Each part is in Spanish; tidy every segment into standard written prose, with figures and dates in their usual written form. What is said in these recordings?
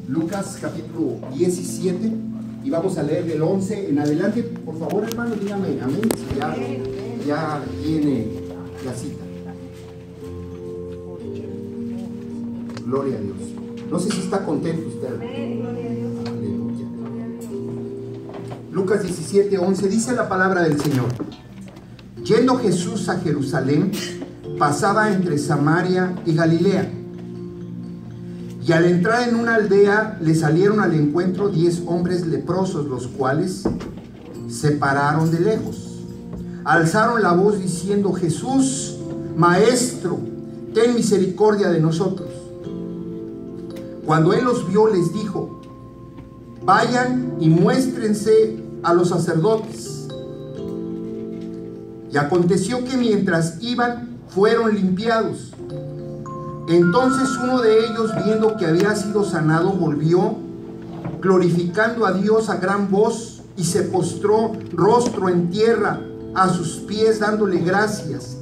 Lucas capítulo 17 y vamos a leer del 11 en adelante. Por favor, hermano, dígame amén si ya tiene la cita. Gloria a Dios. No sé si está contento usted. Aleluya. Lucas 17, 11 dice la palabra del Señor: Yendo Jesús a Jerusalén, pasaba entre Samaria y Galilea. Y al entrar en una aldea, le salieron al encuentro 10 hombres leprosos, los cuales se pararon de lejos. Alzaron la voz diciendo: Jesús, Maestro, ten misericordia de nosotros. Cuando él los vio, les dijo: vayan y muéstrense a los sacerdotes. Y aconteció que mientras iban, fueron limpiados. Entonces uno de ellos, viendo que había sido sanado, volvió, glorificando a Dios a gran voz, y se postró rostro en tierra a sus pies, dándole gracias.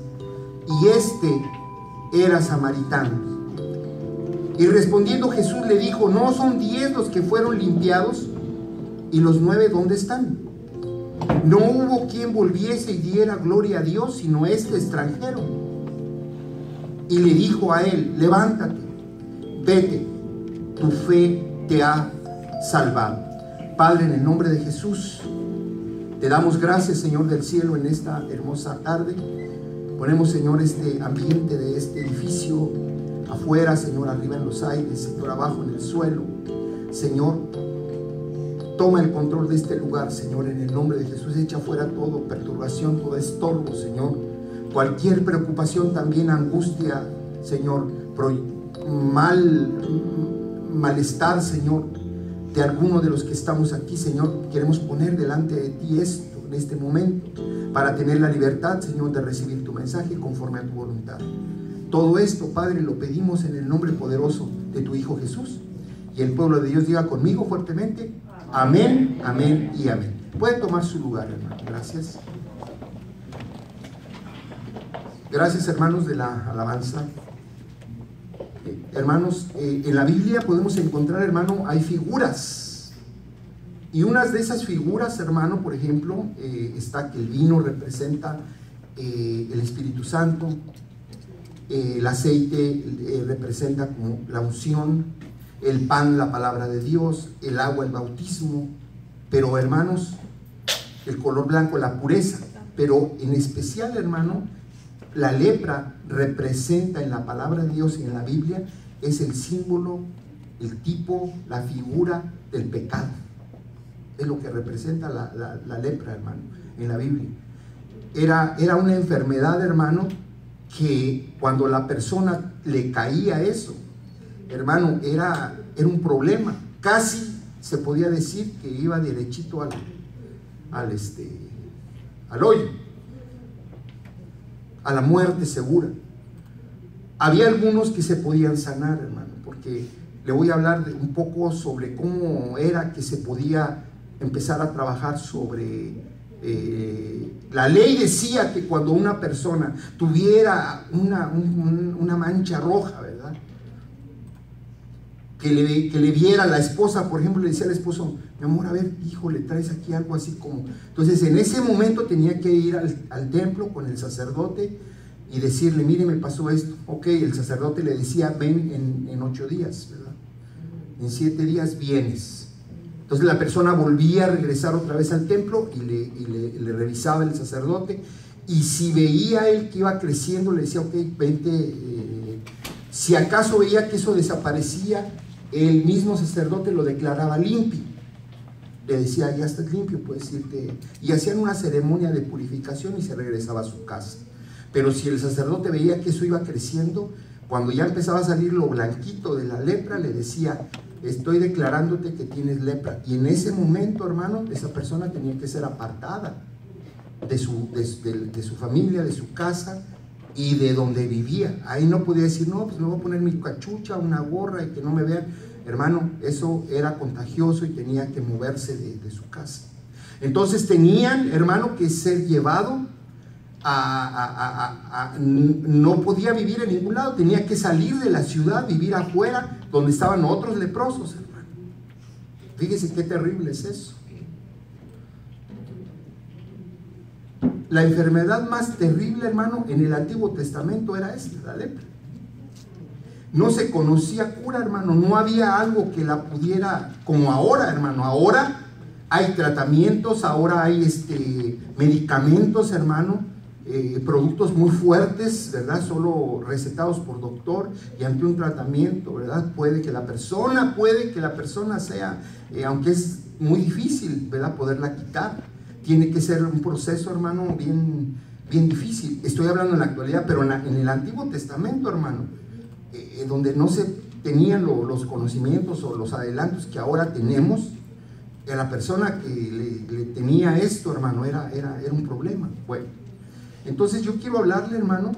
Y este era samaritano. Y respondiendo Jesús le dijo: ¿no son 10 los que fueron limpiados? ¿Y los 9 dónde están? No hubo quien volviese y diera gloria a Dios, sino este extranjero. Y le dijo a él: levántate, vete, tu fe te ha salvado. Padre, en el nombre de Jesús, te damos gracias, Señor del cielo, en esta hermosa tarde. Ponemos, Señor, este ambiente de este edificio afuera, Señor, arriba en los aires, Señor, abajo en el suelo. Señor, toma el control de este lugar, Señor, en el nombre de Jesús. Echa fuera toda perturbación, todo estorbo, Señor. Cualquier preocupación, también angustia, Señor, malestar, Señor, de alguno de los que estamos aquí, Señor, queremos poner delante de ti esto en este momento, para tener la libertad, Señor, de recibir tu mensaje conforme a tu voluntad. Todo esto, Padre, lo pedimos en el nombre poderoso de tu Hijo Jesús. Y el pueblo de Dios diga conmigo fuertemente: amén, amén y amén. Puede tomar su lugar, hermano. Gracias. Gracias, hermanos de la alabanza. Hermanos, en la Biblia podemos encontrar, hermano, hay figuras. Y unas de esas figuras, hermano, por ejemplo, está que el vino representa el Espíritu Santo. El aceite representa como la unción. El pan, la palabra de Dios. El agua, el bautismo. Pero, hermanos, el color blanco, la pureza. Pero en especial, hermano, la lepra representa en la palabra de Dios y en la Biblia, es el símbolo, el tipo, la figura del pecado. Es lo que representa la lepra, hermano, en la Biblia. Era una enfermedad, hermano, que cuando la persona le caía eso, hermano, era un problema. Casi se podía decir que iba derechito al hoyo, a la muerte segura. Había algunos que se podían sanar, hermano, porque le voy a hablar un poco sobre cómo era que se podía empezar a trabajar sobre la ley. Decía que cuando una persona tuviera una mancha roja, ¿verdad?, que le viera la esposa, por ejemplo, le decía al esposo: mi amor, a ver, hijo, le traes aquí algo así como... Entonces, en ese momento tenía que ir al templo con el sacerdote y decirle: mire, me pasó esto. Ok, el sacerdote le decía: ven en 8 días, ¿verdad? En 7 días vienes. Entonces la persona volvía a regresar otra vez al templo y le revisaba el sacerdote, y si veía él que iba creciendo, le decía: ok, vente. Si acaso veía que eso desaparecía, el mismo sacerdote lo declaraba limpio. Le decía: ya estás limpio, puedes irte. Y hacían una ceremonia de purificación y se regresaba a su casa. Pero si el sacerdote veía que eso iba creciendo, cuando ya empezaba a salir lo blanquito de la lepra, le decía: estoy declarándote que tienes lepra. Y en ese momento, hermano, esa persona tenía que ser apartada de su familia, de su casa y de donde vivía. Ahí no podía decir: no, pues me voy a poner mi cachucha, una gorra y que no me vean. Hermano, eso era contagioso y tenía que moverse de su casa. Entonces tenían, hermano, que ser llevado no podía vivir en ningún lado, tenía que salir de la ciudad, vivir afuera donde estaban otros leprosos, hermano. Fíjese qué terrible es eso. La enfermedad más terrible, hermano, en el Antiguo Testamento era esta, la lepra. No se conocía cura, hermano, no había algo que la pudiera, como ahora, hermano. Ahora hay tratamientos, ahora hay medicamentos, hermano, productos muy fuertes, ¿verdad? Solo recetados por doctor y ante un tratamiento, ¿verdad? Puede que la persona sea, aunque es muy difícil, ¿verdad? Poderla quitar. Tiene que ser un proceso, hermano, bien difícil. Estoy hablando en la actualidad, pero en el Antiguo Testamento, hermano, donde no se tenían los conocimientos o los adelantos que ahora tenemos, la persona que le tenía esto, hermano, era un problema. Bueno, entonces yo quiero hablarle, hermano,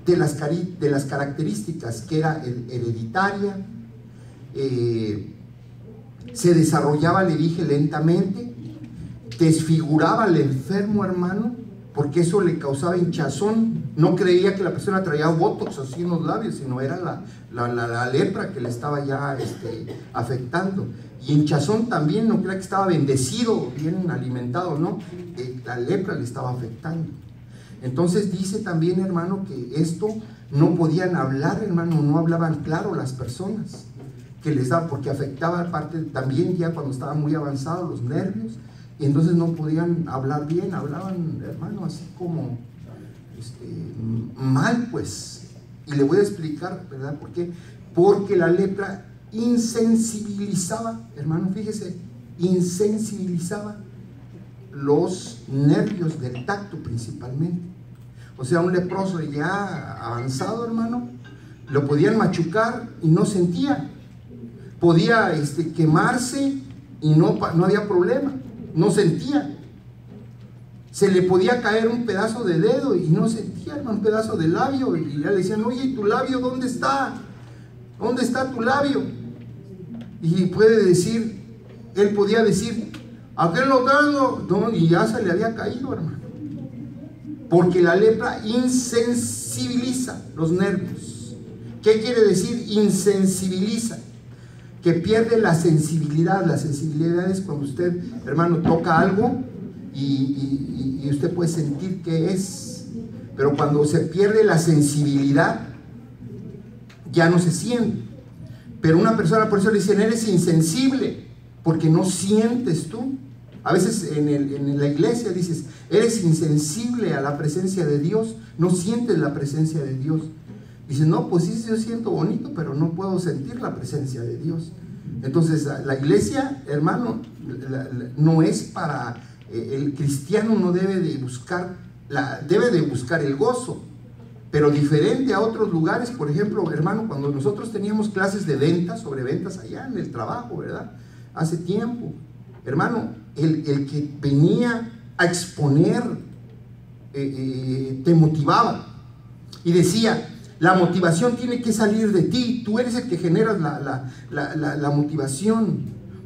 de las características, que era hereditaria, se desarrollaba, le dije, lentamente, desfiguraba al enfermo, hermano, porque eso le causaba hinchazón. No creía que la persona traía botox así en los labios, sino era la lepra que le estaba ya afectando. Y hinchazón también, no creía que estaba bendecido, bien alimentado, no, la lepra le estaba afectando. Entonces dice también, hermano, que esto no podían hablar, hermano, no hablaban claro las personas, que les daba, porque afectaba aparte también ya cuando estaban muy avanzados los nervios, y entonces no podían hablar bien, hablaban, hermano, así como mal, pues. Y le voy a explicar, ¿verdad? ¿Por qué? Porque la lepra insensibilizaba, hermano, fíjese, insensibilizaba los nervios del tacto principalmente. O sea, un leproso ya avanzado, hermano, lo podían machucar y no sentía. Podía quemarse y no había problema, no sentía. Se le podía caer un pedazo de dedo y no sentía, hermano, un pedazo de labio, y ya le decían, oye, ¿tu labio dónde está? ¿Dónde está tu labio? Y él podía decir, ¿a qué lo tengo? No, y ya se le había caído, hermano. Porque la lepra insensibiliza los nervios. ¿Qué quiere decir insensibiliza? Que pierde la sensibilidad. La sensibilidad es cuando usted, hermano, toca algo y usted puede sentir qué es. Pero cuando se pierde la sensibilidad, ya no se siente. Pero una persona, por eso le dicen, eres insensible, porque no sientes tú. A veces en la iglesia dices, eres insensible a la presencia de Dios, no sientes la presencia de Dios. Dices, no, pues sí, yo siento bonito, pero no puedo sentir la presencia de Dios. Entonces, la iglesia, hermano, no es para, el cristiano no debe de buscar, debe de buscar el gozo, pero diferente a otros lugares. Por ejemplo, hermano, cuando nosotros teníamos clases de ventas, sobre ventas allá en el trabajo, ¿verdad? Hace tiempo, hermano, el que venía a exponer te motivaba y decía, la motivación tiene que salir de ti, tú eres el que generas la motivación,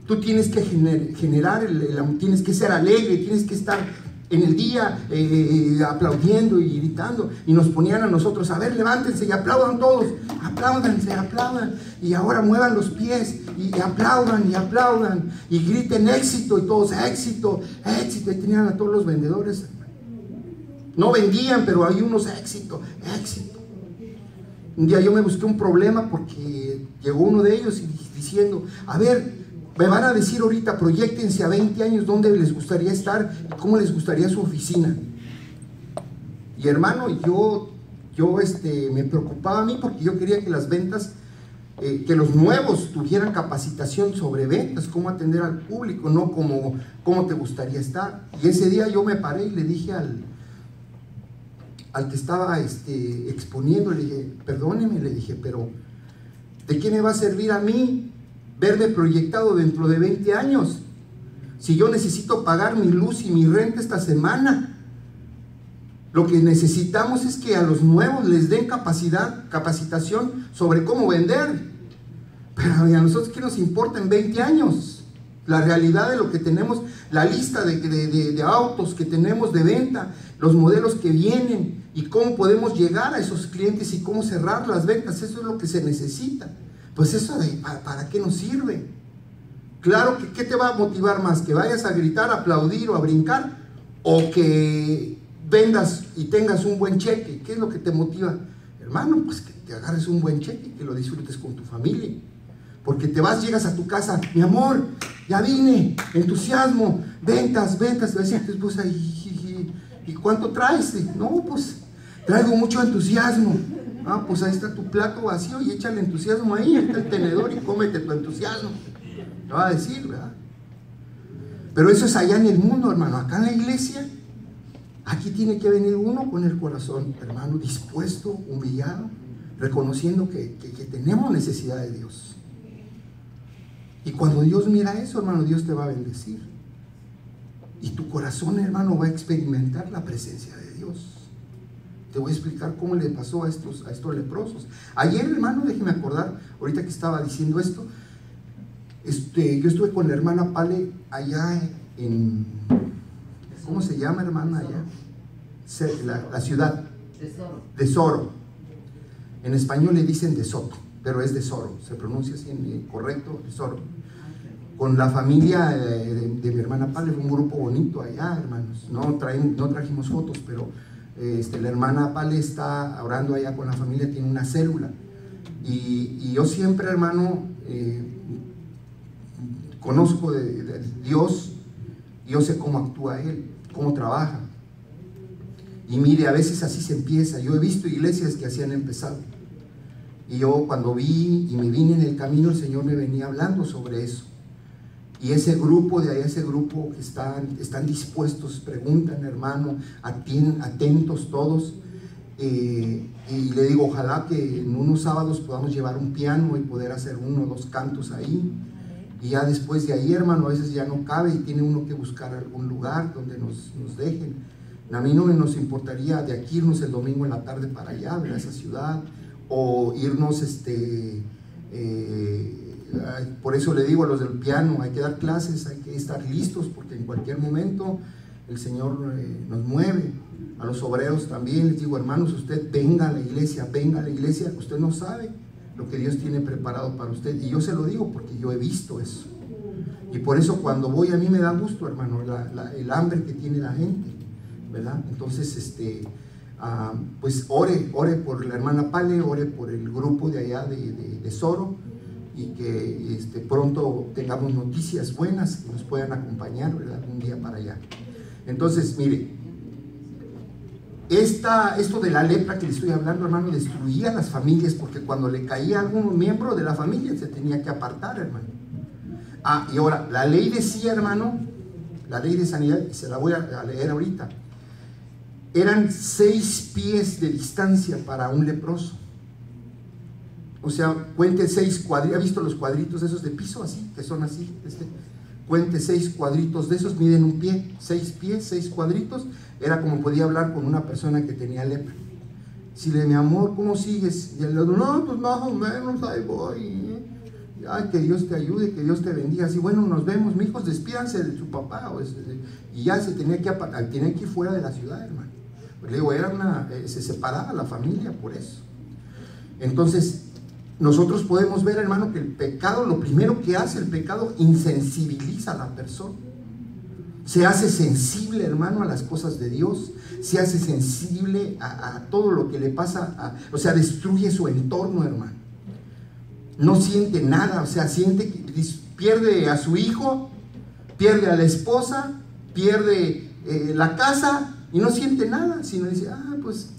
tú tienes que generar, tienes que ser alegre, tienes que estar en el día aplaudiendo y gritando. Y nos ponían a nosotros, a ver, levántense y aplaudan todos, apláudanse, aplaudan, y ahora muevan los pies y aplaudan y griten éxito, y todos éxito, éxito. Y tenían a todos los vendedores, no vendían, pero hay unos éxito. Un día yo me busqué un problema porque llegó uno de ellos diciendo, a ver, me van a decir ahorita, proyéctense a 20 años dónde les gustaría estar y cómo les gustaría su oficina. Y hermano, yo me preocupaba a mí porque yo quería que las ventas, que los nuevos tuvieran capacitación sobre ventas, cómo atender al público, no cómo te gustaría estar. Y ese día yo me paré y le dije al que estaba exponiendo, le dije, perdóneme, le dije, pero ¿de qué me va a servir a mí verme proyectado dentro de 20 años? Si yo necesito pagar mi luz y mi renta esta semana. Lo que necesitamos es que a los nuevos les den capacitación sobre cómo vender. Pero a nosotros, ¿qué nos importa en 20 años? La realidad de lo que tenemos, la lista de autos que tenemos de venta, los modelos que vienen y cómo podemos llegar a esos clientes y cómo cerrar las ventas. Eso es lo que se necesita. Pues eso, ¿para qué nos sirve? Claro que, ¿qué te va a motivar más? ¿Que vayas a gritar, a aplaudir o a brincar? ¿O que vendas y tengas un buen cheque? ¿Qué es lo que te motiva? Hermano, pues que te agarres un buen cheque, que lo disfrutes con tu familia. Porque te vas, llegas a tu casa, mi amor, ya vine, entusiasmo, ventas, ventas. Te va a decir tu esposa, ¿y cuánto traes? No, pues traigo mucho entusiasmo. Ah, pues ahí está tu plato vacío y échale entusiasmo ahí está el tenedor y cómete tu entusiasmo. Te va a decir, ¿verdad? Pero eso es allá en el mundo, hermano. Acá en la iglesia, aquí tiene que venir uno con el corazón, hermano, dispuesto, humillado, reconociendo que tenemos necesidad de Dios. Y cuando Dios mira eso, hermano, Dios te va a bendecir. Y tu corazón, hermano, va a experimentar la presencia de Dios. Te voy a explicar cómo le pasó a estos leprosos. Ayer, hermano, déjeme acordar, ahorita que estaba diciendo esto, yo estuve con la hermana Pale allá en, ¿cómo se llama, hermana? Allá, la ciudad de Soro. En español le dicen de Soto, pero es de Soro, se pronuncia así correcto, de Soro. Con la familia de mi hermana Pale, fue un grupo bonito allá, hermanos. No trajimos fotos, pero la hermana Pale está orando allá con la familia, tiene una célula. Y yo siempre, hermano, conozco de Dios, yo sé cómo actúa Él, cómo trabaja. Y mire, a veces así se empieza. Yo he visto iglesias que así han empezado. Y yo cuando vi y me vine en el camino, el Señor me venía hablando sobre eso. Y ese grupo de allá, ese grupo que están dispuestos, preguntan, hermano, atentos todos. Y le digo, ojalá que en unos sábados podamos llevar un piano y poder hacer 1 o 2 cantos ahí. Y ya después de ahí, hermano, a veces ya no cabe y tiene uno que buscar algún lugar donde nos dejen. A mí no nos importaría de aquí irnos el domingo en la tarde para allá, a esa ciudad, o irnos, por eso le digo a los del piano, hay que dar clases, hay que estar listos, porque en cualquier momento el Señor nos mueve. A los obreros también les digo, hermanos, usted venga a la iglesia, usted no sabe lo que Dios tiene preparado para usted, y yo se lo digo porque yo he visto eso, y por eso cuando voy a mí me da gusto, hermano, el hambre que tiene la gente, ¿verdad? Entonces, pues ore por la hermana Pale, ore por el grupo de allá de Soro, y que pronto tengamos noticias buenas que nos puedan acompañar, ¿verdad? Un día para allá. Entonces, mire, esto de la lepra que le estoy hablando, hermano, destruía las familias, porque cuando le caía a algún miembro de la familia se tenía que apartar, hermano. Y ahora, la ley decía, hermano, la ley de sanidad, y se la voy a leer ahorita, eran 6 pies de distancia para un leproso. O sea, cuente 6 cuadritos. ¿Ha visto los cuadritos esos de piso así? Que son así. Cuente 6 cuadritos de esos, miden un pie. 6 pies, 6 cuadritos. Era como podía hablar con una persona que tenía lepra. Si le, mi amor, ¿cómo sigues? Y él le dijo, no, pues más o menos, ahí voy. Ay, que Dios te ayude, que Dios te bendiga. Así, bueno, nos vemos, mijos, despídanse de su papá. Y ya se tenía que ir fuera de la ciudad, hermano. Pues le digo, se separaba la familia por eso. Entonces, nosotros podemos ver, hermano, que el pecado, lo primero que hace el pecado, insensibiliza a la persona. Se hace sensible, hermano, a las cosas de Dios. Se hace sensible a todo lo que le pasa, o sea, destruye su entorno, hermano. No siente nada, o sea, siente que pierde a su hijo, pierde a la esposa, pierde la casa y no siente nada, sino dice, pues,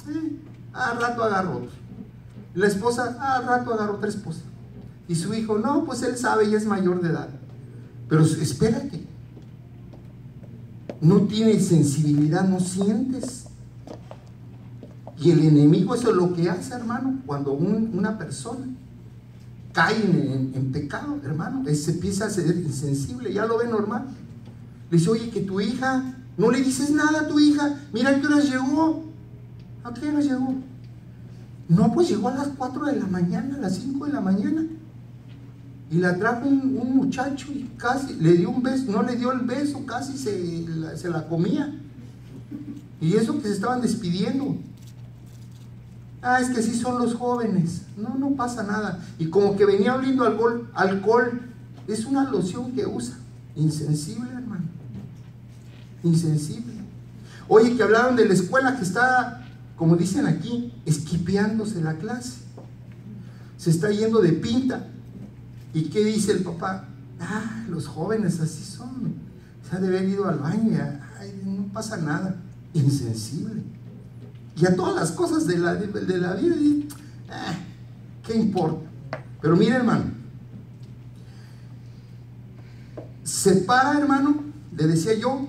al rato agarro otro. La esposa, al rato agarro otra esposa. Y su hijo, no, pues él sabe, ya es mayor de edad. Pero espérate, no tienes sensibilidad, no sientes. Y el enemigo, eso es lo que hace, hermano, cuando una persona cae en pecado, hermano, se empieza a ser insensible, ya lo ve normal. Le dice, oye, que tu hija, no le dices nada a tu hija, mira a qué horas llegó. ¿A qué horas llegó? No, pues llegó a las 4 de la mañana, a las 5 de la mañana. Y la trajo un muchacho y casi le dio un beso, no le dio el beso, casi se la comía. Y eso que se estaban despidiendo. Es que así son los jóvenes. No pasa nada. Y como que venía oliendo alcohol Es una loción que usa. Insensible, hermano. Insensible. Oye, que hablaron de la escuela que está, como dicen aquí, esquipeándose la clase. Se está yendo de pinta. ¿Y qué dice el papá? Ah, los jóvenes así son. Se ha de haber ido al baño. Ay, no pasa nada. Insensible. Y a todas las cosas de la vida, ¿qué importa? Pero mira, hermano, separa, hermano, le decía yo,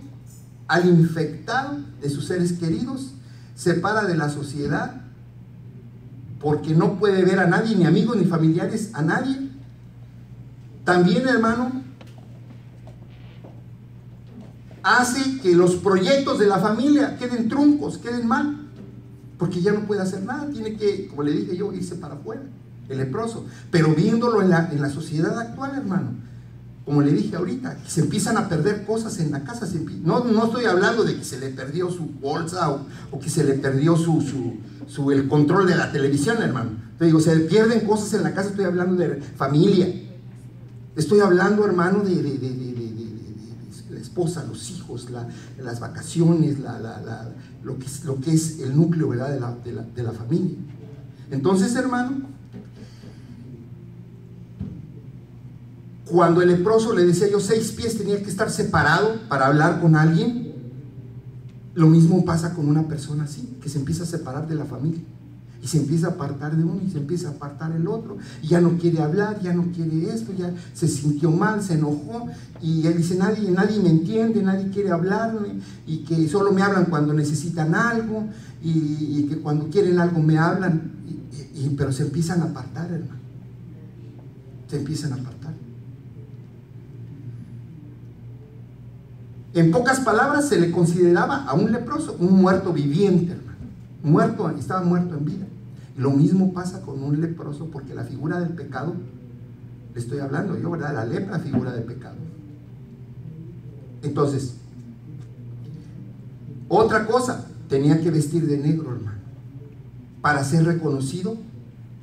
al infectado de sus seres queridos, separa de la sociedad, porque no puede ver a nadie, ni amigos, ni familiares, a nadie. También, hermano, hace que los proyectos de la familia queden truncos, queden mal, porque ya no puede hacer nada, tiene que, como le dije yo, irse para afuera, el leproso. Pero viéndolo en la sociedad actual, hermano, como le dije ahorita, se empiezan a perder cosas en la casa. No estoy hablando de que se le perdió su bolsa o que se le perdió el control de la televisión, hermano. Te digo, se pierden cosas en la casa. Estoy hablando de familia. Estoy hablando, hermano, de la esposa, los hijos, las vacaciones, lo que es el núcleo, ¿verdad?, de la familia. Entonces, hermano, cuando el leproso, le decía yo, 6 pies, tenía que estar separado para hablar con alguien, lo mismo pasa con una persona así, que se empieza a separar de la familia, y se empieza a apartar de uno, y se empieza a apartar el otro, y ya no quiere hablar, ya no quiere esto, ya se sintió mal, se enojó, y él dice, nadie me entiende, nadie quiere hablarme, y que solo me hablan cuando necesitan algo, y que cuando quieren algo me hablan, pero se empiezan a apartar, hermano, se empiezan a apartar. En pocas palabras, se le consideraba a un leproso un muerto viviente, hermano. Estaba muerto en vida. Lo mismo pasa con un leproso, porque la figura del pecado, le estoy hablando yo, ¿verdad? La lepra, figura del pecado. Entonces, otra cosa, tenía que vestir de negro, hermano. Para ser reconocido,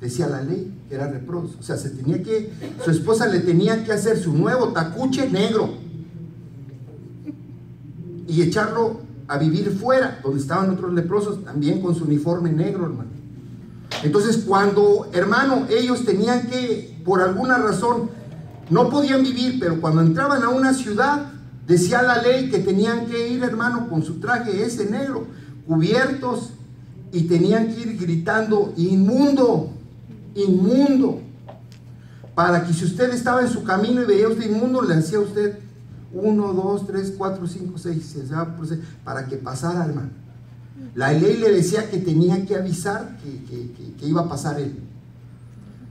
decía la ley, que era leproso. O sea, su esposa le tenía que hacer su nuevo tacuche negro y echarlo a vivir fuera, donde estaban otros leprosos, también con su uniforme negro, hermano. Entonces, cuando, hermano, ellos tenían que, por alguna razón, no podían vivir, pero cuando entraban a una ciudad, decía la ley que tenían que ir, hermano, con su traje ese negro, cubiertos, y tenían que ir gritando, inmundo, inmundo, para que si usted estaba en su camino y veía usted inmundo, le hacía a usted 1, 2, 3, 4, 5, 6, para que pasara, hermano. La ley le decía que tenía que avisar que iba a pasar él.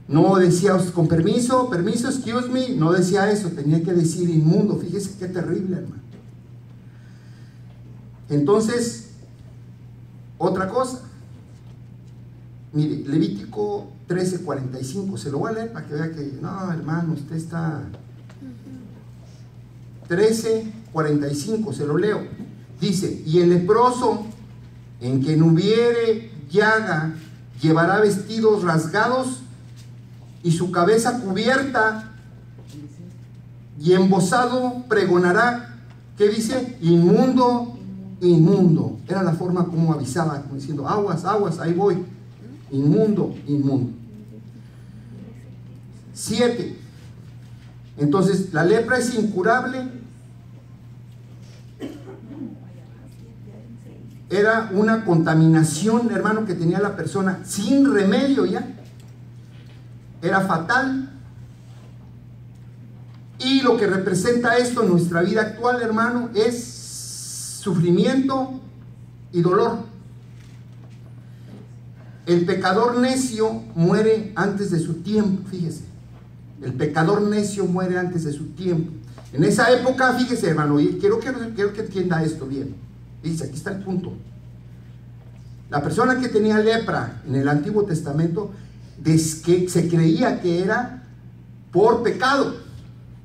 No decía con permiso, excuse me, no decía eso, tenía que decir inmundo. Fíjese qué terrible, hermano. Entonces, otra cosa, mire, Levítico 13:45, se lo voy a leer para que vea que, no, hermano, usted está... 13:45, se lo leo. Dice, y el leproso, en quien hubiere llaga, llevará vestidos rasgados y su cabeza cubierta, y embozado pregonará, ¿qué dice? Inmundo, inmundo. Era la forma como avisaba, como diciendo, aguas, aguas, ahí voy. Inmundo, inmundo. 7. Entonces, la lepra es incurable. Era una contaminación, hermano, que tenía la persona sin remedio ya. Era fatal. Y lo que representa esto en nuestra vida actual, hermano, es sufrimiento y dolor. El pecador necio muere antes de su tiempo, fíjese. El pecador necio muere antes de su tiempo. En esa época, fíjese, hermano, y quiero que entienda esto bien. Dice, aquí está el punto. La persona que tenía lepra en el Antiguo Testamento, que se creía que era por pecado,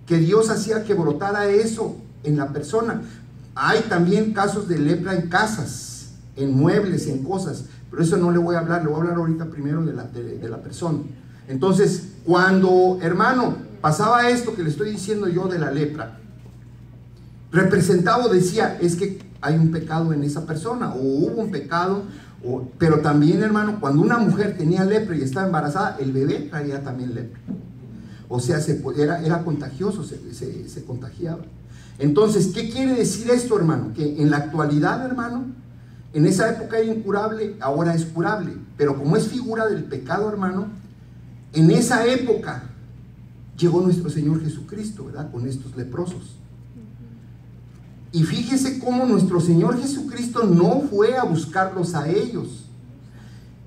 que Dios hacía que brotara eso en la persona. Hay también casos de lepra en casas, en muebles, en cosas, pero eso no le voy a hablar, le voy a hablar ahorita primero de la persona. Entonces, cuando, hermano, pasaba esto que le estoy diciendo yo de la lepra, representado, decía, es que hay un pecado en esa persona, o hubo un pecado, pero también, hermano, cuando una mujer tenía lepra y estaba embarazada, el bebé traía también lepra. O sea, era contagioso, se contagiaba. Entonces, ¿qué quiere decir esto, hermano? Que en la actualidad, hermano, en esa época era incurable, ahora es curable. Pero como es figura del pecado, hermano, en esa época llegó nuestro Señor Jesucristo, ¿verdad? Con estos leprosos. Y fíjese cómo nuestro Señor Jesucristo no fue a buscarlos a ellos.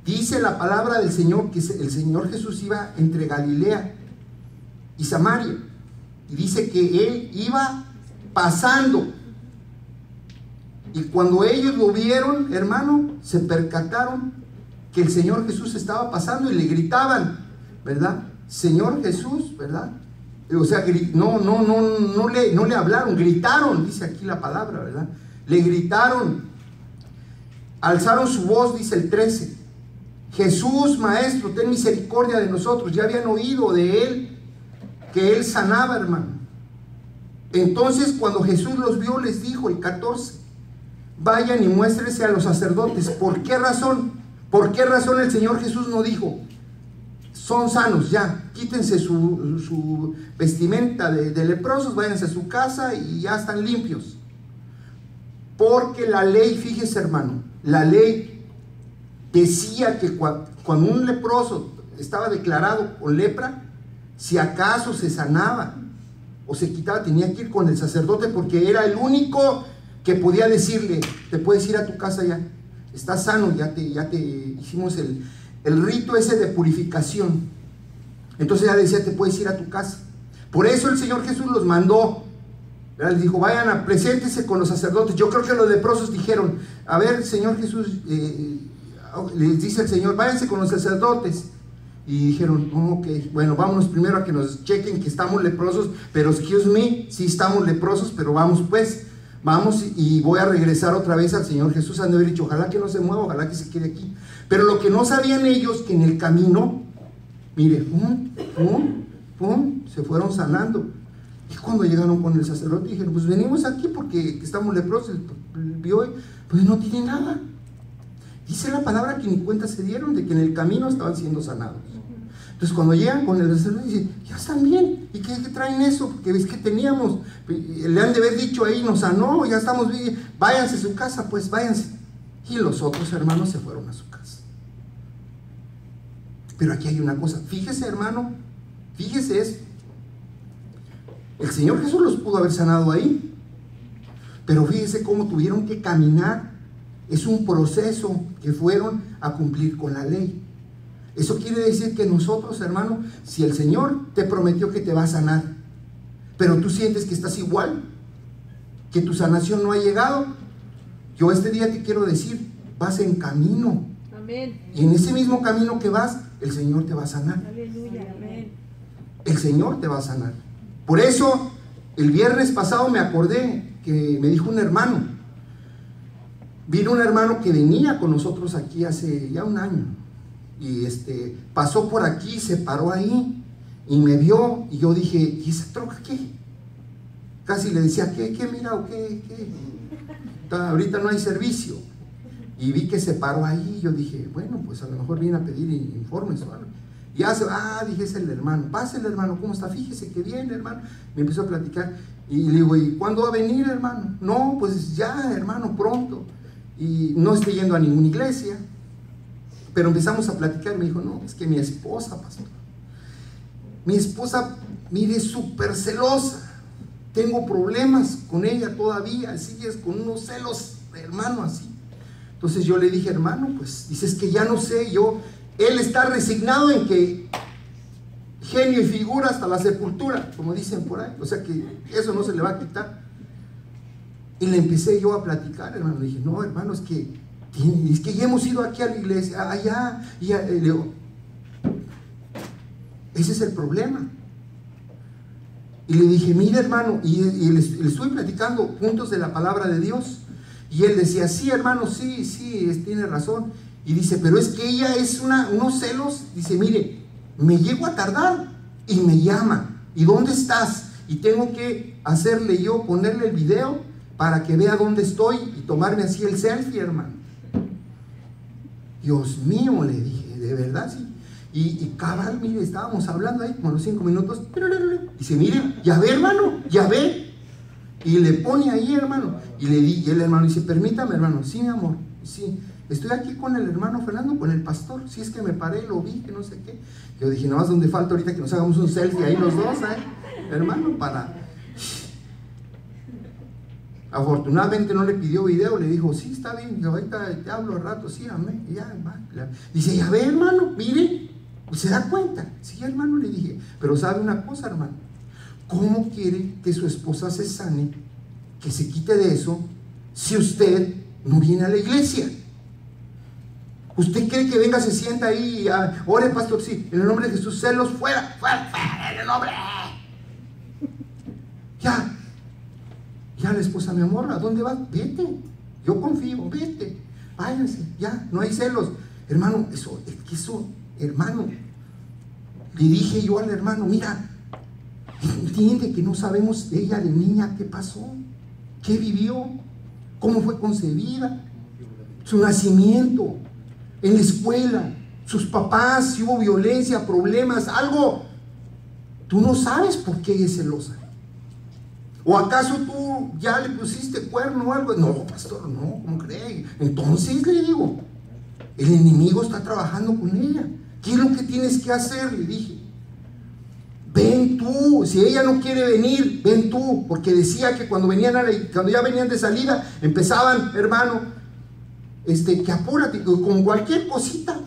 Dice la palabra del Señor que el Señor Jesús iba entre Galilea y Samaria. Y dice que Él iba pasando. Y cuando ellos lo vieron, hermano, se percataron que el Señor Jesús estaba pasando y le gritaban, ¿verdad? Señor Jesús, ¿verdad? O sea, no le hablaron, gritaron, dice aquí la palabra, ¿verdad? Le gritaron, alzaron su voz, dice el 13. Jesús, Maestro, ten misericordia de nosotros. Ya habían oído de Él, que Él sanaba, hermano. Entonces, cuando Jesús los vio, les dijo, el 14, vayan y muéstrense a los sacerdotes. ¿Por qué razón? ¿Por qué razón el Señor Jesús no dijo, son sanos, ya, quítense su vestimenta de leprosos, váyanse a su casa y ya están limpios? Porque la ley, fíjese, hermano, la ley decía que cuando un leproso estaba declarado con lepra, si acaso se sanaba o se quitaba, tenía que ir con el sacerdote, porque era el único que podía decirle, te puedes ir a tu casa ya, estás sano, ya te hicimos el rito ese de purificación. Entonces ya decía, te puedes ir a tu casa. Por eso el Señor Jesús los mandó, ¿verdad? Les dijo, vayan preséntense con los sacerdotes. Yo creo que los leprosos dijeron, a ver, Señor Jesús, les dice el Señor, váyanse con los sacerdotes. Y dijeron, ok, bueno, vámonos primero a que nos chequen que estamos leprosos, pero excuse me, sí estamos leprosos, pero vamos pues, vamos, y voy a regresar otra vez al Señor Jesús. Han de haber dicho, ojalá que no se mueva, ojalá que se quede aquí. Pero lo que no sabían ellos, que en el camino, mire, se fueron sanando. Y cuando llegaron con el sacerdote, dijeron, pues venimos aquí porque estamos leprosos. Vio, pues no tiene nada. Dice la palabra que ni cuenta se dieron de que en el camino estaban siendo sanados. Entonces cuando llegan con el sacerdote, dicen, ya están bien. ¿Y qué traen eso? Porque ves que teníamos, le han de haber dicho ahí, nos sanó, ya estamos bien, váyanse a su casa, pues váyanse. Y los otros hermanos se fueron a su casa. Pero aquí hay una cosa, fíjese, hermano, fíjese esto. El Señor Jesús los pudo haber sanado ahí, pero fíjese cómo tuvieron que caminar. Es un proceso que fueron a cumplir con la ley. Eso quiere decir que nosotros, hermano, si el Señor te prometió que te va a sanar, pero tú sientes que estás igual, que tu sanación no ha llegado, yo este día te quiero decir, vas en camino. Amén. Y en ese mismo camino que vas, el Señor te va a sanar. Aleluya. Amén. El Señor te va a sanar. Por eso, el viernes pasado me acordé que me dijo un hermano. Vino un hermano que venía con nosotros aquí hace ya un año. Y pasó por aquí, se paró ahí y me vio. Y yo dije, ¿y esa troca qué? Casi le decía, ¿qué mira o qué? Ahorita no hay servicio. Y vi que se paró ahí. Yo dije, bueno, pues a lo mejor viene a pedir informes o algo. Y ya dije, es el hermano. Pásale, hermano, ¿cómo está? Fíjese que bien, hermano. Me empezó a platicar. Y le digo, ¿y cuándo va a venir, hermano? No, pues ya, hermano, pronto. Y no estoy yendo a ninguna iglesia. Pero empezamos a platicar. Me dijo, no, es que mi esposa, pastor. Mi esposa, mire, súper celosa. Tengo problemas con ella todavía. Así es, con unos celos, hermano, así. Entonces yo le dije, hermano, pues dices que ya no sé, él está resignado en que genio y figura hasta la sepultura, como dicen por ahí, o sea que eso no se le va a quitar. Y le empecé yo a platicar, hermano, le dije, no, hermano, es que ya hemos ido aquí a la iglesia, allá, y le digo, ese es el problema. Y le dije, mira, hermano, y le estoy platicando puntos de la palabra de Dios. Y él decía, sí, hermano, sí, tiene razón. Y dice, pero es que ella es unos celos. Dice, mire, me llego a tardar y me llama. ¿Y dónde estás? Y tengo que hacerle yo, ponerle el video para que vea dónde estoy y tomarme así el selfie, hermano. Dios mío, le dije, de verdad, sí. Y cabal, mire, estábamos hablando ahí como los 5 minutos. Y dice, mire, ya ve, hermano, ya ve. Y le pone ahí, hermano. Y el hermano dice, permítame, hermano. Sí, mi amor, sí. Estoy aquí con el hermano Fernando, con el pastor. Si es que me paré, lo vi, que no sé qué. Yo dije, no más donde falta ahorita que nos hagamos un selfie ahí los dos, hermano, para... Afortunadamente no le pidió video, le dijo, sí, está bien, yo ahorita te hablo al rato, sí, amén, ya, va. Dice, ya ve, hermano, mire, ¿se da cuenta? Sí, hermano, le dije, pero sabe una cosa, hermano, ¿cómo quiere que su esposa se sane, que se quite de eso, si usted no viene a la iglesia? ¿Usted cree que venga, se sienta ahí y ore, pastor? Sí, en el nombre de Jesús, celos fuera, fuera, fuera, en el nombre. Ya la esposa, mi amor, ¿a dónde vas? Vete, yo confío, vete, váyanse, ya, no hay celos. Hermano, eso, hermano, le dije yo al hermano, mira, entiende que no sabemos de ella de niña qué pasó, qué vivió, cómo fue concebida, su nacimiento, en la escuela, sus papás, si hubo violencia, problemas, algo. Tú no sabes por qué ella es celosa. ¿O acaso tú ya le pusiste cuerno o algo? No, pastor, no, ¿cómo cree? Entonces le digo, el enemigo está trabajando con ella. ¿Qué es lo que tienes que hacer? Le dije, ven tú, si ella no quiere venir, ven tú, porque decía que cuando ya venían de salida, empezaban, hermano, que apúrate, con cualquier cosita,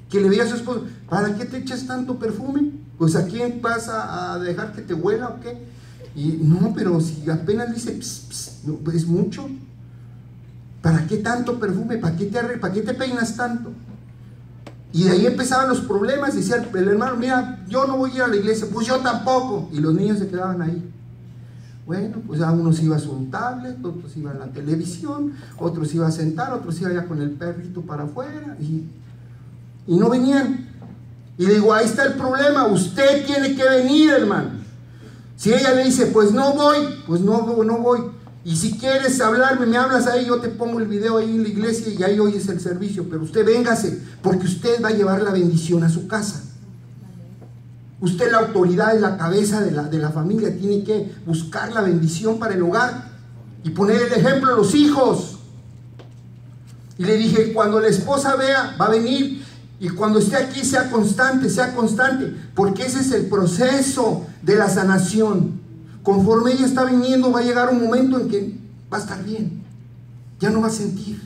que le veía a su esposo, ¿para qué te echas tanto perfume? Pues ¿a quién vas a dejar que te huela o qué? Y no, pero si apenas dice pss, pss, no, es mucho. ¿Para qué tanto perfume? ¿Para qué te peinas tanto? Y de ahí empezaban los problemas. Decía el hermano, mira, yo no voy a ir a la iglesia. Pues yo tampoco. Y los niños se quedaban ahí. Bueno, pues a unos iba a su tablet, otros iban a la televisión, otros iban a sentar, otros iban ya con el perrito para afuera. Y no venían. Y le digo, ahí está el problema. Usted tiene que venir, hermano. Si ella le dice, pues no voy, pues no voy. Y si quieres hablarme, me hablas ahí, yo te pongo el video ahí en la iglesia y ahí oyes el servicio. Pero usted véngase, porque usted va a llevar la bendición a su casa. Usted, la autoridad, es la cabeza de la familia, tiene que buscar la bendición para el hogar y poner el ejemplo a los hijos. Y le dije, cuando la esposa vea, va a venir. Y cuando esté aquí, sea constante, porque ese es el proceso de la sanación. Conforme ella está viniendo, va a llegar un momento en que va a estar bien. Ya no va a sentir,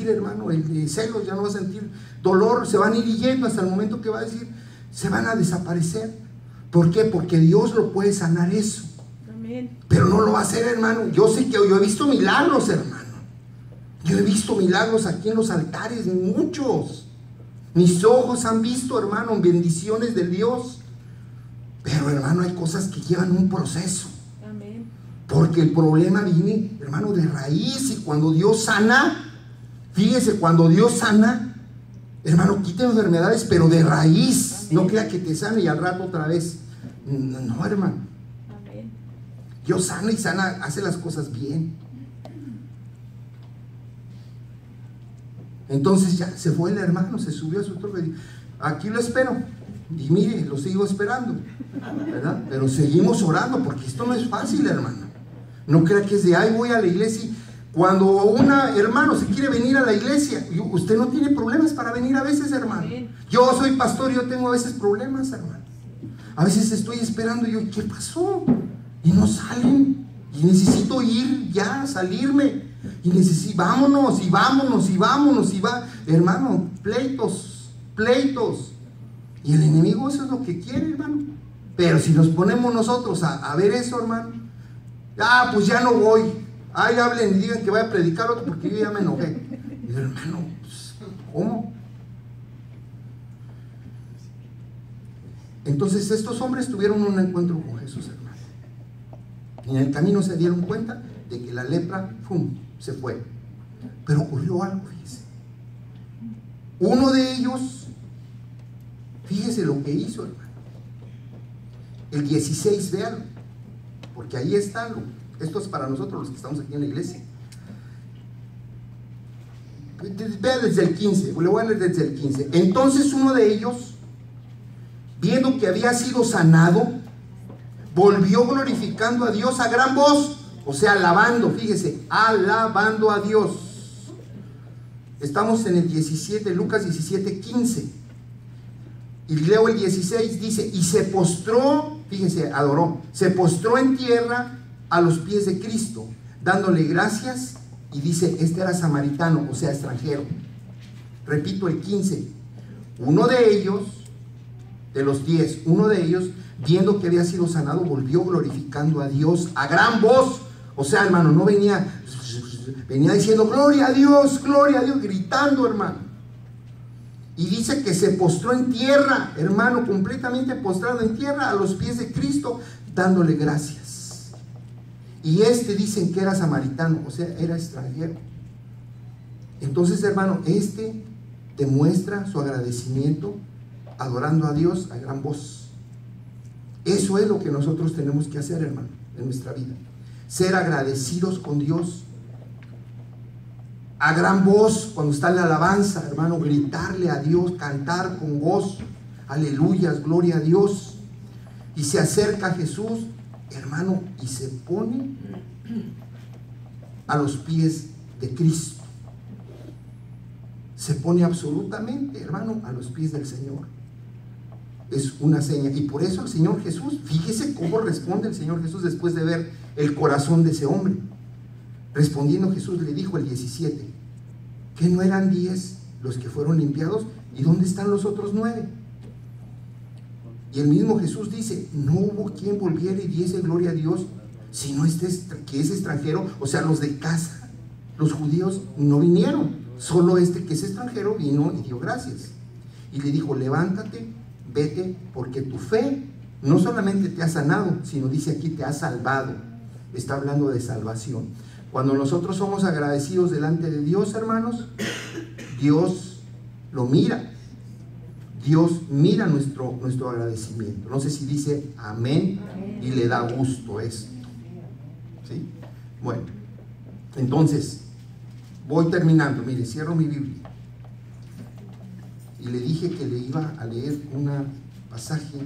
hermano, el celos, ya no va a sentir dolor, se van a ir yendo hasta el momento que va a decir, se van a desaparecer. ¿Por qué? Porque Dios lo puede sanar eso. Amén. Pero no lo va a hacer, hermano. Yo sé que yo he visto milagros, hermano. Yo he visto milagros aquí en los altares, muchos. Mis ojos han visto, hermano, bendiciones de Dios. Pero, hermano, hay cosas que llevan un proceso. Amén. Porque el problema viene, hermano, de raíz. Y cuando Dios sana, fíjese, cuando Dios sana, hermano, quita enfermedades, pero de raíz. Amén. No crea que te sane y al rato otra vez. No, hermano. Amén. Dios sana y sana, hace las cosas bien. Entonces ya se fue el hermano, se subió a su troca y dijo, aquí lo espero. Y mire, lo sigo esperando, ¿verdad? Pero seguimos orando, porque esto no es fácil, hermano. No crea que es de ahí voy a la iglesia. Cuando hermano se quiere venir a la iglesia, usted no tiene problemas para venir a veces, hermano. Yo soy pastor y yo tengo a veces problemas, hermano. A veces estoy esperando y yo, ¿qué pasó? Y no salen. Y necesito ir ya, salirme. Y vámonos, hermano, pleitos. Y el enemigo eso es lo que quiere, hermano. Pero si nos ponemos nosotros a ver eso, hermano, pues ya no voy. Ay, hablen y digan que vaya a predicar otro porque yo ya me enojé. Y yo, hermano, pues, ¿cómo? Entonces estos hombres tuvieron un encuentro con Jesús, hermano. Y en el camino se dieron cuenta de que la lepra, ¡pum!, se fue. Pero ocurrió algo, fíjese. Uno de ellos, fíjese lo que hizo, hermano. El 16, véanlo, porque ahí está, esto es para nosotros los que estamos aquí en la iglesia. Vea desde el 15, le voy a leer desde el 15. Entonces uno de ellos, viendo que había sido sanado, volvió glorificando a Dios a gran voz, o sea, alabando, fíjese, alabando a Dios. Estamos en el 17, Lucas 17, 15. Y leo el 16, dice, y se postró, fíjense, adoró, se postró en tierra a los pies de Cristo, dándole gracias, y dice, este era samaritano, o sea, extranjero. Repito el 15, uno de ellos, de los 10, uno de ellos, viendo que había sido sanado, volvió glorificando a Dios a gran voz. O sea, hermano, no venía diciendo, gloria a Dios, gritando, hermano. Y dice que se postró en tierra, hermano, completamente postrado en tierra a los pies de Cristo, dándole gracias. Y dicen que era samaritano, o sea, era extranjero. Entonces, hermano, demuestra su agradecimiento adorando a Dios a gran voz. Eso es lo que nosotros tenemos que hacer, hermano, en nuestra vida. Ser agradecidos con Dios a gran voz cuando está en la alabanza, hermano, gritarle a Dios, cantar con gozo, aleluyas, gloria a Dios. Y se acerca a Jesús, hermano, y se pone a los pies de Cristo. Se pone absolutamente, hermano, a los pies del Señor. Es una seña. Y por eso el Señor Jesús, fíjese cómo responde el Señor Jesús después de ver el corazón de ese hombre. Respondiendo Jesús le dijo el 17, ¿que no eran 10 los que fueron limpiados? ¿Y dónde están los otros 9? Y el mismo Jesús dice, no hubo quien volviera y diese gloria a Dios, sino que es extranjero, o sea, los de casa, los judíos no vinieron, solo que es extranjero vino y dio gracias. Y le dijo, levántate, vete, porque tu fe no solamente te ha sanado, sino dice aquí te ha salvado. Está hablando de salvación. Cuando nosotros somos agradecidos delante de Dios, hermanos, Dios lo mira. Dios mira nuestro agradecimiento. No sé si dice amén, y le da gusto esto. ¿Sí? Bueno, entonces, voy terminando. Mire, cierro mi Biblia. Y le dije que le iba a leer un pasaje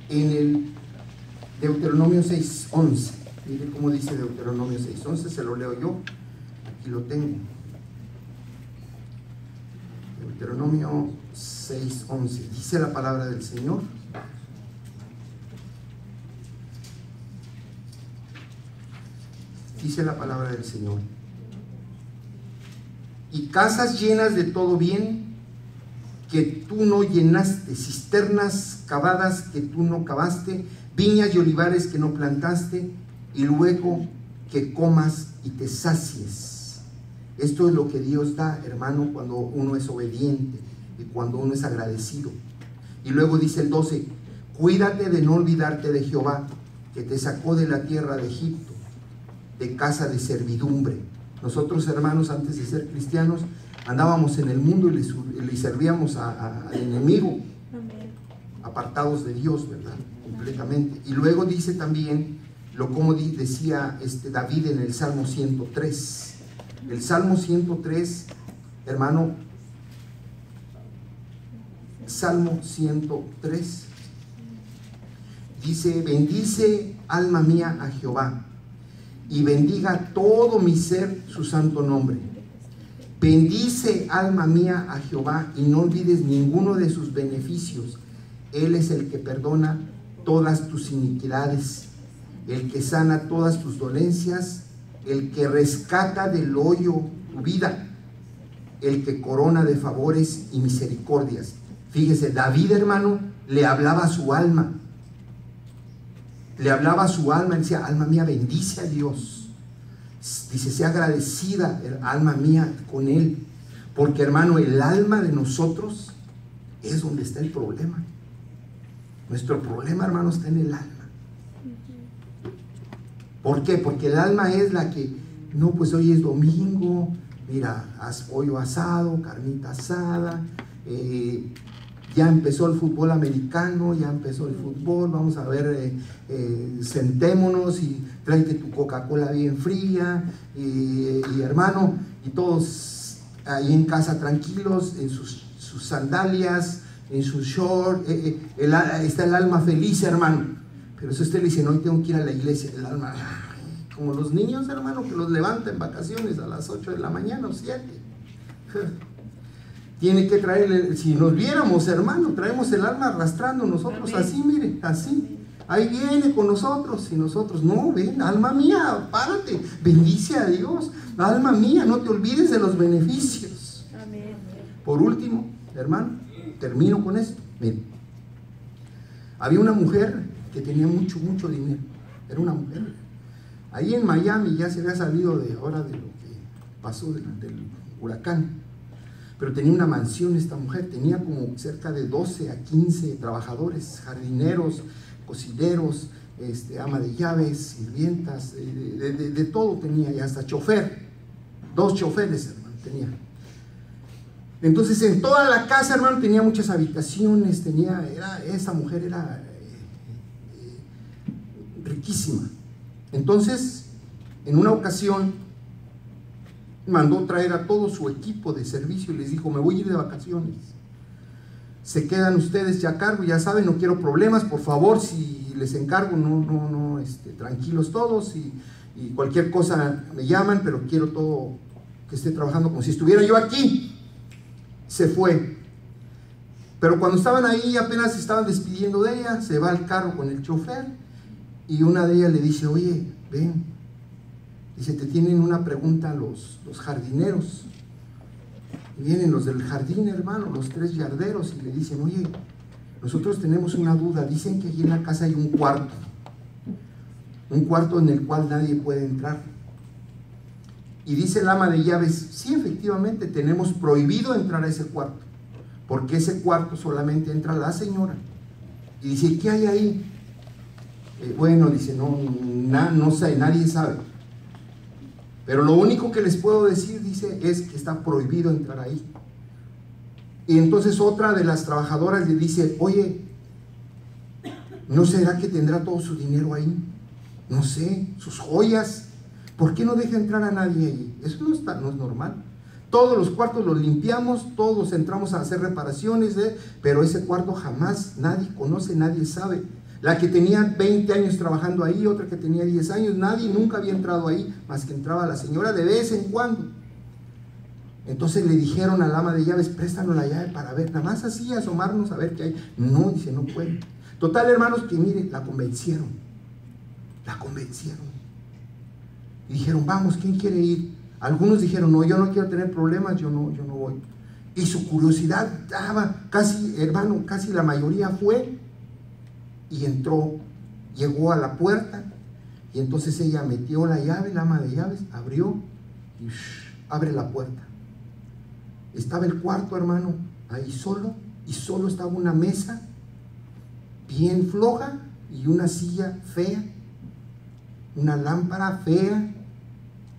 en el Deuteronomio 6:11. Mire cómo dice Deuteronomio 6:11, se lo leo yo, aquí lo tengo. Deuteronomio 6:11, dice la palabra del Señor. Dice la palabra del Señor. Y casas llenas de todo bien que tú no llenaste, cisternas cavadas que tú no cavaste, viñas y olivares que no plantaste, y luego que comas y te sacies. Esto es lo que Dios da, hermano, cuando uno es obediente y cuando uno es agradecido. Y luego dice el 12, cuídate de no olvidarte de Jehová, que te sacó de la tierra de Egipto, de casa de servidumbre. Nosotros, hermanos, antes de ser cristianos, andábamos en el mundo y le servíamos al enemigo, apartados de Dios, ¿verdad? Completamente. Y luego dice también, como decía David en el Salmo 103. El Salmo 103, hermano, Salmo 103, dice, bendice alma mía a Jehová, y bendiga todo mi ser su santo nombre. Bendice alma mía a Jehová, y no olvides ninguno de sus beneficios. Él es el que perdona todas tus iniquidades, el que sana todas tus dolencias, el que rescata del hoyo tu vida, el que corona de favores y misericordias. Fíjese, David, hermano, le hablaba a su alma. Le hablaba a su alma, decía, alma mía, bendice a Dios. Dice, sea agradecida, alma mía, con Él. Porque, hermano, el alma de nosotros es donde está el problema. Nuestro problema, hermano, está en el alma. ¿Por qué? Porque el alma es la que, no, pues hoy es domingo, mira, haz pollo asado, carnita asada, ya empezó el fútbol americano, ya empezó el fútbol, vamos a ver, sentémonos y tráete tu Coca-Cola bien fría, y hermano, y todos ahí en casa tranquilos, en sus sandalias, en sus shorts, está el alma feliz, hermano. Pero si usted le dice, no, hoy tengo que ir a la iglesia, el alma, como los niños, hermano, que los levantan en vacaciones a las 8 de la mañana o 7. Tiene que traerle, si nos viéramos, hermano, traemos el alma arrastrando nosotros. Amén. Así, mire, así. Ahí viene con nosotros, y nosotros, no, ven, alma mía, párate, bendice a Dios. Alma mía, no te olvides de los beneficios. Amén. Por último, hermano, termino con esto. Miren, había una mujer que tenía mucho dinero. Era una mujer. Ahí en Miami ya se había salido de ahora de lo que pasó del huracán. Pero tenía una mansión esta mujer, tenía como cerca de 12 a 15 trabajadores, jardineros, cocineros, ama de llaves, sirvientas, de todo tenía, y hasta chofer, 2 choferes, hermano, tenía. Entonces en toda la casa, hermano, tenía muchas habitaciones, esa mujer era riquísima. Entonces, en una ocasión, mandó traer a todo su equipo de servicio y les dijo, me voy a ir de vacaciones, se quedan ustedes ya a cargo, ya saben, no quiero problemas, por favor, si les encargo, tranquilos todos, y cualquier cosa me llaman, pero quiero todo que esté trabajando como si estuviera yo aquí. Se fue, pero cuando estaban ahí, apenas se estaban despidiendo de ella, se va al carro con el chofer, y una de ellas le dice, oye, ven, dice, te tienen una pregunta los jardineros. Y vienen los del jardín, hermano, los 3 yarderos, y le dicen, oye, nosotros tenemos una duda, dicen que aquí en la casa hay un cuarto en el cual nadie puede entrar. Y dice el ama de llaves, sí, efectivamente, tenemos prohibido entrar a ese cuarto, porque ese cuarto solamente entra la señora. Y dice, ¿qué hay ahí? Bueno, dice, no sé, nadie sabe. Pero lo único que les puedo decir, dice, es que está prohibido entrar ahí. Y entonces otra de las trabajadoras le dice, oye, ¿no será que tendrá todo su dinero ahí? No sé, sus joyas. ¿Por qué no deja entrar a nadie ahí? Eso no es normal. Todos los cuartos los limpiamos, todos entramos a hacer reparaciones, pero ese cuarto jamás nadie conoce, nadie sabe. La que tenía 20 años trabajando ahí, otra que tenía 10 años, nadie nunca había entrado ahí, más que entraba la señora de vez en cuando. Entonces le dijeron al ama de llaves, préstanos la llave para ver, nada más así, asomarnos a ver qué hay. No, dice, no puede. Total, hermanos, que miren, la convencieron. Y dijeron, vamos, ¿quién quiere ir? Algunos dijeron, no, yo no quiero tener problemas, yo no voy. Y su curiosidad daba, casi, hermano, casi la mayoría fue. Y entró, llegó a la puerta, y entonces ella metió la llave, la ama de llaves, abrió, y abre la puerta. Estaba el cuarto, hermano, ahí solo, y solo estaba una mesa, bien floja, y una silla fea, una lámpara fea.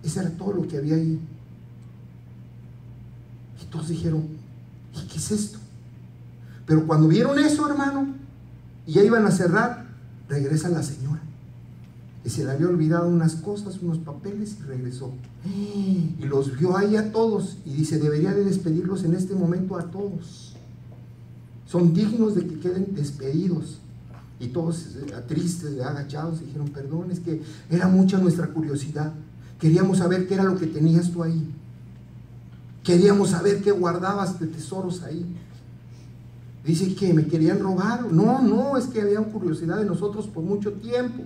Eso era todo lo que había ahí. Y todos dijeron, ¿y qué es esto? Pero cuando vieron eso, hermano, y ya iban a cerrar, regresa la señora. Y se le había olvidado unas cosas, unos papeles, y regresó. Y los vio ahí a todos, y dice, debería de despedirlos en este momento a todos. Son dignos de que queden despedidos. Y todos tristes, agachados, dijeron, perdón, es que era mucha nuestra curiosidad. Queríamos saber qué era lo que tenías tú ahí. Queríamos saber qué guardabas de tesoros ahí. Dice que me querían robar. No, es que había curiosidad de nosotros por mucho tiempo.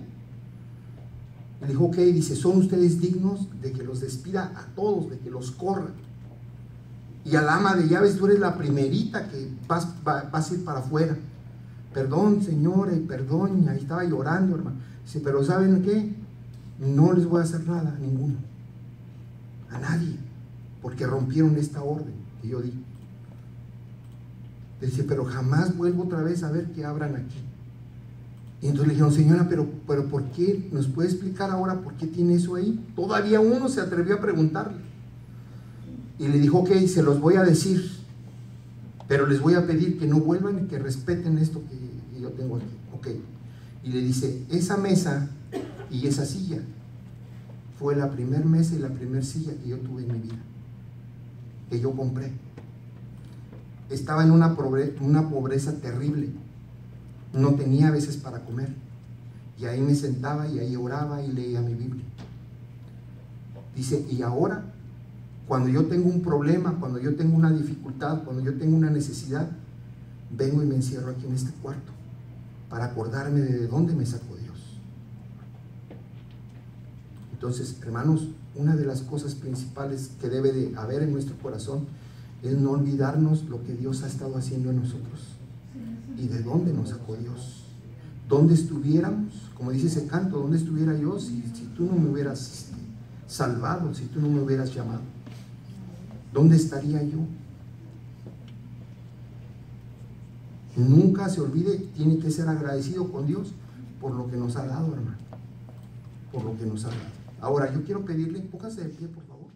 Le dijo, ok, dice, son ustedes dignos de que los despida a todos, de que los corra. Y al ama de llaves, tú eres la primerita que vas a ir para afuera. Perdón, señora, y perdón, y ahí estaba llorando, hermano. Dice, pero ¿saben qué? No les voy a hacer nada a ninguno, a nadie, porque rompieron esta orden que yo di. Dice, pero jamás vuelvo otra vez a ver que abran aquí. Y entonces le dijeron, señora, pero ¿por qué? ¿Nos puede explicar ahora por qué tiene eso ahí? Todavía uno se atrevió a preguntarle. Y le dijo, ok, se los voy a decir. pero les voy a pedir que no vuelvan y que respeten esto que yo tengo aquí. Ok. Y le dice, esa mesa y esa silla fue la primer mesa y la primer silla que yo tuve en mi vida, que yo compré. Estaba en una pobreza terrible, no tenía a veces para comer, y ahí me sentaba y ahí oraba y leía mi Biblia. Dice, y ahora, cuando yo tengo un problema, cuando yo tengo una dificultad, cuando yo tengo una necesidad, vengo y me encierro aquí en este cuarto para acordarme de dónde me sacó Dios. Entonces, hermanos, una de las cosas principales que debe de haber en nuestro corazón es no olvidarnos lo que Dios ha estado haciendo en nosotros y de dónde nos sacó Dios. ¿Dónde estuviéramos? Como dice ese canto, ¿dónde estuviera yo si tú no me hubieras salvado, si tú no me hubieras llamado? ¿Dónde estaría yo? Nunca se olvide, tiene que ser agradecido con Dios por lo que nos ha dado, hermano, por lo que nos ha dado. Ahora, yo quiero pedirle, póngase de pie, por favor.